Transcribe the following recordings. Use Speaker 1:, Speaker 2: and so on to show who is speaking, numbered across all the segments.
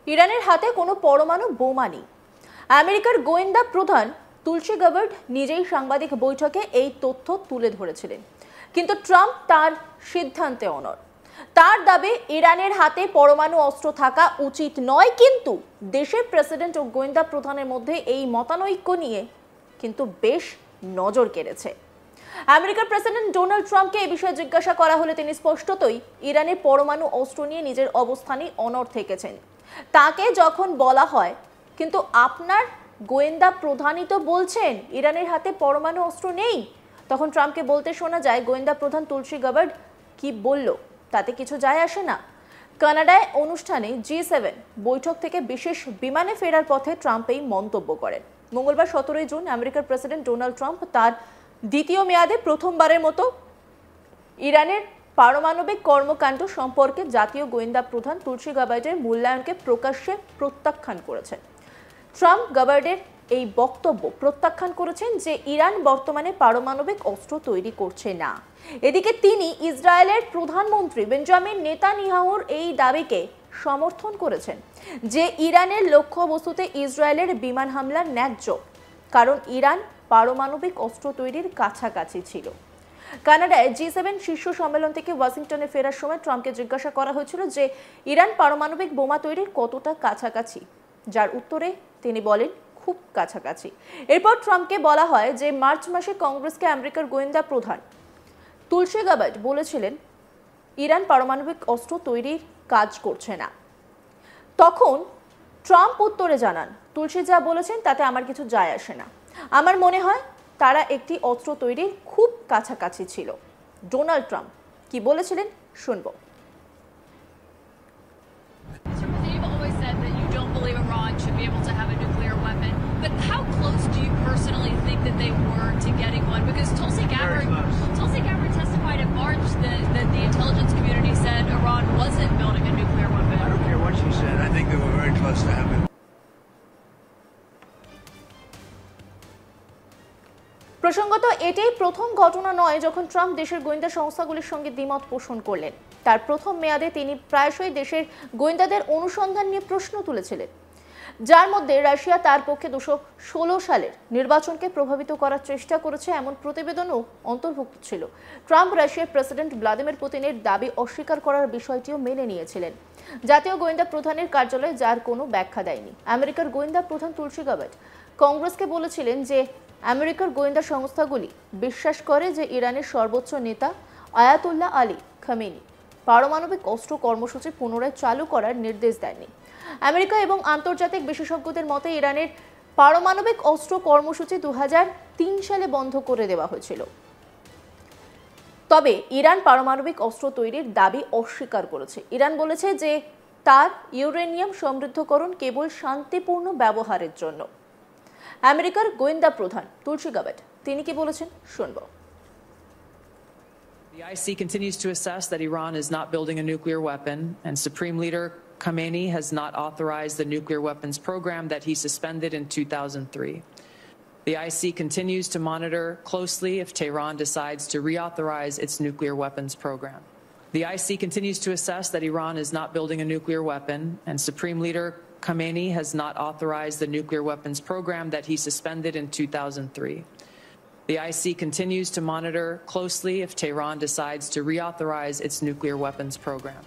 Speaker 1: ইরানের হাতে কোনো পরমাণু বোমা নেই। আমেরিকার গোয়েন্দা প্রধান তুলসি গাবার্ড নিজেই সাংবাদিক বৈঠকে এই তথ্য তুলে ধরেছিলেন, কিন্তু ট্রাম্প তার সিদ্ধান্তে অনড়। তার দাবি ইরানের হাতে পরমাণু অস্ত্র থাকা উচিত নয়, কিন্তু দেশের প্রেসিডেন্ট ও গোয়েন্দা প্রধানের মধ্যে এই মতানৈক্য নিয়ে কিন্তু বেশ নজর কেড়েছে। আমেরিকার প্রেসিডেন্ট ডোনাল্ড ট্রাম্পকে এই বিষয়ে জিজ্ঞাসা করা হলে তিনি স্পষ্টতই ইরানের পরমাণু অস্ত্র নিয়ে নিজের অবস্থানে অনড় থেকেছেন। তাকে যখন বলা হয়, কিন্তু আপনার গোয়েন্দা প্রধানই তো বলছেন ইরানের হাতে পরমাণু অস্ত্র নেই, তখন ট্রাম্পকে বলতে শোনা যায়, গোয়েন্দা প্রধান তুলসি গাবার্ড কি বলল তাতে কিছু যায় আসে না। কানাডায় অনুষ্ঠানে G7 বৈঠক থেকে বিশেষ বিমানে ফেরার পথে ট্রাম্প এই মন্তব্য করেন। মঙ্গলবার 17 জুন আমেরিকার প্রেসিডেন্ট ডোনাল্ড ট্রাম্প তার দ্বিতীয় মেয়াদে প্রথমবারের মতো ইরানের পারমাণবিক কর্মকাণ্ড সম্পর্কে জাতীয় গোয়েন্দা প্রধান তুলসি গাবার্ডের মূল্যায়নকে প্রকাশ্যে প্রত্যাখ্যান করেছেন। ট্রাম্প গাবার্ডের এই বক্তব্য প্রত্যাখ্যান করেছেন যে ইরান বর্তমানে পারমাণবিক অস্ত্র তৈরি করছে না। এদিকে তিনি ইসরায়েলের প্রধানমন্ত্রী বেঞ্জামিন নেতানিয়াহুর এই দাবিকে সমর্থন করেছেন যে ইরানের লক্ষ্যবস্তুতে ইসরায়েলের বিমান হামলা ন্যায্য, কারণ ইরান পারমাণবিক অস্ত্র তৈরির কাছাকাছি ছিল। কানাডায় G7 শীর্ষ সম্মেলন থেকে ওয়াশিংটনে ফেরার সময় ট্রাম্পকে জিজ্ঞাসা করা হয়েছিল যে ইরান পারমাণবিক বোমা তৈরির কতটা কাছাকাছি, যার উত্তরে তিনি বলেন খুব কাছাকাছি। এরপর ট্রাম্পকে বলা হয় যে মার্চ মাসে কংগ্রেসকে আমেরিকার গোয়েন্দা প্রধান তুলসি গাবার্ড বলেছিলেন ইরান পারমাণবিক অস্ত্র তৈরির কাজ করছে না। তখন ট্রাম্প উত্তরে জানান, তুলসি যা বলেছেন তাতে আমার কিছু যায় আসে না, আমার মনে হয় তারা একটি অস্ত্র তৈরির খুব কাছাকাছি ছিল। ডোনাল্ড ট্রাম্প কি বলেছিলেন শুনব।
Speaker 2: Iran should be able to have a nuclear weapon, but how close do you personally think that they were to getting one? Because Tulsi Gabbard testified in March that the intelligence community said Iran wasn't building a nuclear weapon.
Speaker 3: I don't care what she said. I think they were very close to having it.
Speaker 1: প্রসঙ্গত এটাই প্রথম ঘটনা নয় যখন Trump দেশের গোয়েন্দা সংস্থাগুলির সঙ্গে দ্বিমত পোষণ করলেন। তার প্রথম মেয়াদে তিনি প্রায়শই দেশের গোয়েন্দাদের অনুসন্ধান নিয়ে প্রশ্ন তুলেছিলেন, যার মধ্যে রাশিয়া তার পক্ষে 2016 সালের নির্বাচনকে প্রভাবিত করার চেষ্টা করেছে এমন প্রতিবেদনও অন্তর্ভুক্ত ছিল। ট্রাম্প রাশিয়ার প্রেসিডেন্ট ভ্লাদিমির পুতিনের দাবি অস্বীকার করার বিষয়টিও মেনে নিয়েছিলেন। জাতীয় গোয়েন্দা প্রধানের কার্যালয় যার কোনো ব্যাখ্যা দেয়নি। আমেরিকার গোয়েন্দা প্রধান তুলসি গাবার্ড কংগ্রেসকে বলেছিলেন যে আমেরিকার গোয়েন্দা সংস্থাগুলি বিশ্বাস করে যে ইরানের সর্বোচ্চ নেতা আয়াতুল্লাহ আলী খামেনি পারমাণবিক অস্ত্র কর্মসূচি পুনরায় চালু করার নির্দেশ দেননি। আমেরিকা এবং আন্তর্জাতিক বিশেষজ্ঞদের মতে ইরানের পারমাণবিক অস্ত্র কর্মসূচি 2003 সালে বন্ধ করে দেওয়া হয়েছিল। তবে ইরান পারমাণবিক অস্ত্র তৈরির দাবি অস্বীকার করেছে। ইরান বলেছে যে তার ইউরেনিয়াম সমৃদ্ধকরণ কেবল শান্তিপূর্ণ ব্যবহারের জন্য। আমেরিকার গোয়েন্দা প্রধান তুলসি গাবার্ড তিনি কি বলেছেন শুনব।
Speaker 4: The IC continues to assess that Iran is not building a nuclear weapon, and Supreme Leader Khamenei has not authorized the nuclear weapons program that he suspended in 2003. The IC continues to monitor closely if Tehran decides to reauthorize its nuclear weapons program. The IC continues to assess that Iran is not building a nuclear weapon, and Supreme Leader Khamenei has not authorized the nuclear weapons program that he suspended in 2003. The IC continues to monitor closely if Tehran decides to reauthorize its nuclear weapons program.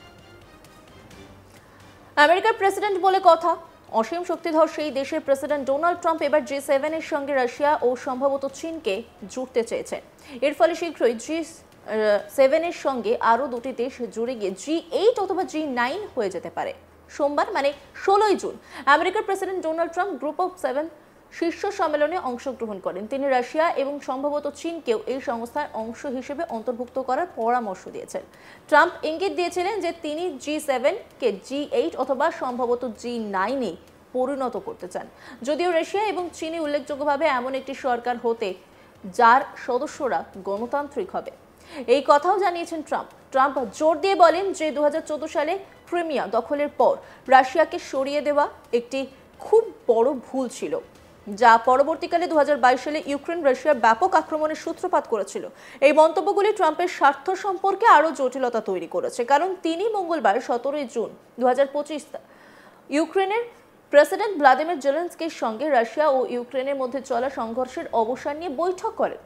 Speaker 1: আমেরিকার president বলে কথা, অসীম শক্তিধর সেই দেশের president Donald Trump এবার G7 এর সঙ্গে Russia ও সম্ভবত চীনকে জুড়তে চেয়েছেন। এর ফলে শীঘ্রই G7 এর সঙ্গে আরও দুটি দেশ জুড়ে গিয়ে G8 অথবা G9 হয়ে যেতে পারে। সোমবার মানে 16 জুন আমেরিকার president Donald Trump group of 7 শীর্ষ সম্মেলনে অংশগ্রহণ করেন। তিনি রাশিয়া এবং সম্ভবত চীনকেও এই সংস্থার অংশ হিসেবে অন্তর্ভুক্ত করার পরামর্শ দিয়েছেন। ট্রাম্প ইঙ্গিত দিয়েছিলেন যে তিনি G7 কে G8 অথবা সম্ভবত G9 এ পরিণত করতে চান, যদিও রাশিয়া এবং চীনে উল্লেখযোগ্যভাবে এমন একটি সরকার হতে যার সদস্যরা গণতান্ত্রিক হবে, এই কথাও জানিয়েছেন ট্রাম্প। ট্রাম্প জোর দিয়ে বলেন যে 2014 সালে ক্রিমিয়া দখলের পর রাশিয়াকে সরিয়ে দেওয়া একটি খুব বড় ভুল ছিল, যা পরবর্তীকালে 2022 সালে ইউক্রেন রাশিয়ার ব্যাপক আক্রমণের সূত্রপাত করেছিল। এই মন্তব্যগুলি ট্রাম্পের স্বার্থ সম্পর্কে আরও জটিলতা তৈরি করেছে, কারণ তিনি মঙ্গলবার 17 জুন 2025 ইউক্রেনের প্রেসিডেন্ট ভ্লাদিমির জেলেনস্কির সঙ্গে রাশিয়া ও ইউক্রেনের মধ্যে চলা সংঘর্ষের অবসান নিয়ে বৈঠক করেন।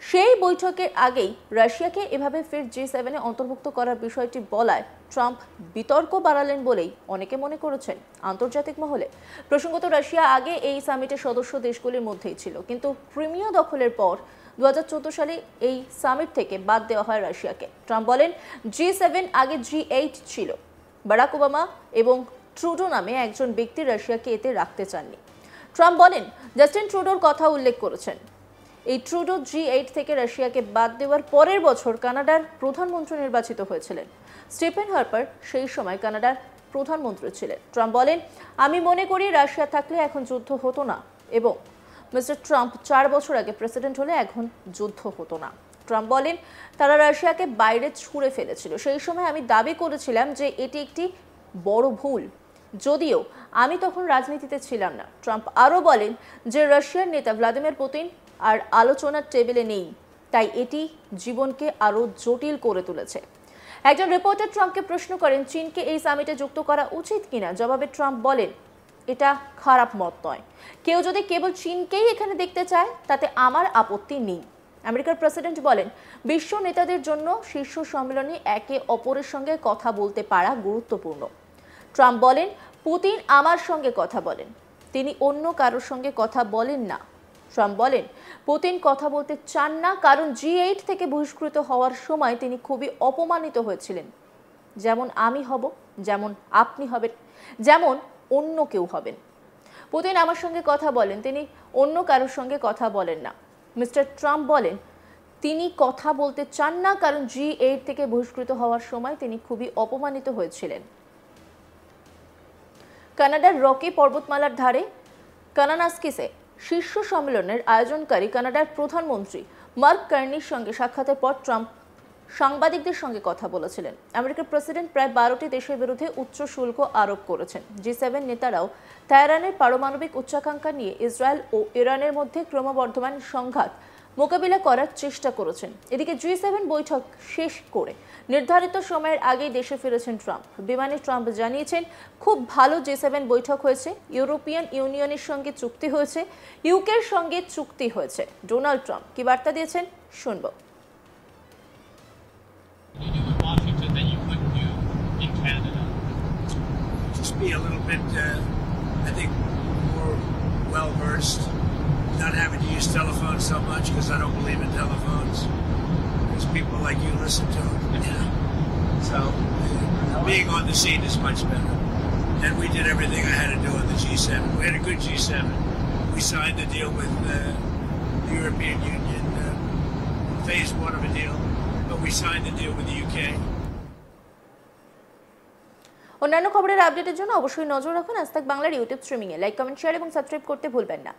Speaker 1: সেই বৈঠকের আগেই রাশিয়াকে এভাবে ফের G7 অন্তর্ভুক্ত করার বিষয়টি বলায় ট্রাম্প বিতর্ক বাড়ালেন বলেই অনেকে মনে করেছেন আন্তর্জাতিক মহলে। প্রসঙ্গত রাশিয়া আগে এই সামিটের সদস্য দেশগুলির মধ্যেই ছিল, কিন্তু ক্রিমিয়া দখলের পর 2014 সালে এই সামিট থেকে বাদ দেওয়া হয় রাশিয়াকে। ট্রাম্প বলেন, G7 আগে G8 ছিল। বারাক ওবামা এবং ট্রুডো নামে একজন ব্যক্তি রাশিয়াকে এতে রাখতে চাননি। ট্রাম্প বলেন, জাস্টিন ট্রুডোর কথা উল্লেখ করেছেন। এই ট্রুডো G8 থেকে রাশিয়াকে বাদ দেওয়ার পরের বছর কানাডার প্রধানমন্ত্রী নির্বাচিত হয়েছিলেন। স্টিফেন হার্পার সেই সময় কানাডার প্রধানমন্ত্রী ছিলেন। ট্রাম্প বলেন, আমি মনে করি রাশিয়া থাকলে এখন যুদ্ধ হতো না, এবং মিস্টার ট্রাম্প 4 বছর আগে প্রেসিডেন্ট হলে এখন যুদ্ধ হতো না। ট্রাম্প বলেন, তারা রাশিয়াকে বাইরে ছুঁড়ে ফেলেছিল। সেই সময় আমি দাবি করেছিলাম যে এটি একটি বড় ভুল, যদিও আমি তখন রাজনীতিতে ছিলাম না। ট্রাম্প আরও বলেন যে রাশিয়ার নেতা ভ্লাদিমির পুতিন আর আলোচনার টেবিলে নেই, তাই এটি জীবনকে আরও জটিল করে তুলেছে। একজন রিপোর্টার ট্রাম্পকে প্রশ্ন করেন, চীনকে এই সামিটে যুক্ত করা উচিত কিনা। জবাবে ট্রাম্প বলেন, এটা খারাপ মত নয়। কেউ যদি কেবল চীনকেই এখানে দেখতে চায় তাতে আমার আপত্তি নেই। আমেরিকার প্রেসিডেন্ট বলেন, বিশ্ব নেতাদের জন্য শীর্ষ সম্মেলনে একে অপরের সঙ্গে কথা বলতে পারা গুরুত্বপূর্ণ। ট্রাম্প বলেন, পুতিন আমার সঙ্গে কথা বলেন, তিনি অন্য কারোর সঙ্গে কথা বলেন না। ট্রাম্প বলেন, পুতিন কথা বলতে চান না কারণ G8 থেকে বহিষ্কৃত হওয়ার সময় তিনি খুবই অপমানিত হয়েছিলেন। যেমন আমি হব, যেমন আপনি হবেন, যেমন অন্য কেউ হবেন। পুতিন আমার সঙ্গে কথা বলেন, তিনি অন্য কারোর সঙ্গে কথা বলেন না। মিস্টার ট্রাম্প বলেন, তিনি কথা বলতে চান না কারণ G8 থেকে বহিষ্কৃত হওয়ার সময় তিনি খুবই অপমানিত হয়েছিলেন। কানাডার রকি পর্বতমালার ধারে কানানাস্কিসে শীর্ষ সম্মেলনের আয়োজনকারী কানাডার প্রধানমন্ত্রী মার্ক কার্নির সঙ্গে সাক্ষাতের পর ট্রাম্প সাংবাদিকদের সঙ্গে কথা বলেছিলেন। আমেরিকার প্রেসিডেন্ট প্রায় 12টি দেশের বিরুদ্ধে উচ্চ শুল্ক আরোপ করেছেন। G7 নেতারাও তেহরানের পারমাণবিক উচ্চাকাঙ্ক্ষা নিয়ে ইসরায়েল ও ইরানের মধ্যে ক্রমবর্ধমান সংঘাত মোকাবিলা করার চেষ্টা করেছেন। এদিকে G7 বৈঠক শেষ করে নির্ধারিত সময়ের আগেই দেশে ফিরেছেন ট্রাম্প। বিমানে ট্রাম্প জানিয়েছেন, খুব ভালো G7 বৈঠক হয়েছে, ইউরোপিয়ান ইউনিয়নের সঙ্গে চুক্তি হয়েছে, ইউকের সঙ্গে চুক্তি হয়েছে। ডোনাল্ড ট্রাম্প কি বার্তা দিয়েছেন শুনব।
Speaker 5: You do in Washington that you couldn't do in Canada?
Speaker 3: Just be a little bit, I think, more well versed. Not having to use telephones so much because I don't believe in telephones. Because people like you listen to them. Yeah. So being on the scene is much better. And we did everything I had to do on the G7. We had a good G7. We signed the deal with the European Union, phase 1 of a deal. But we signed the deal with the UK.
Speaker 1: অন্যান্য খবরের আপডেটের জন্য অবশ্যই নজর রাখুন আজ তাক বাংলার ইউটিউব স্ট্রিমিংয়ে। লাইক, কমেন্ট, শেয়ার এবং সাবস্ক্রাইব করতে ভুলবেন না।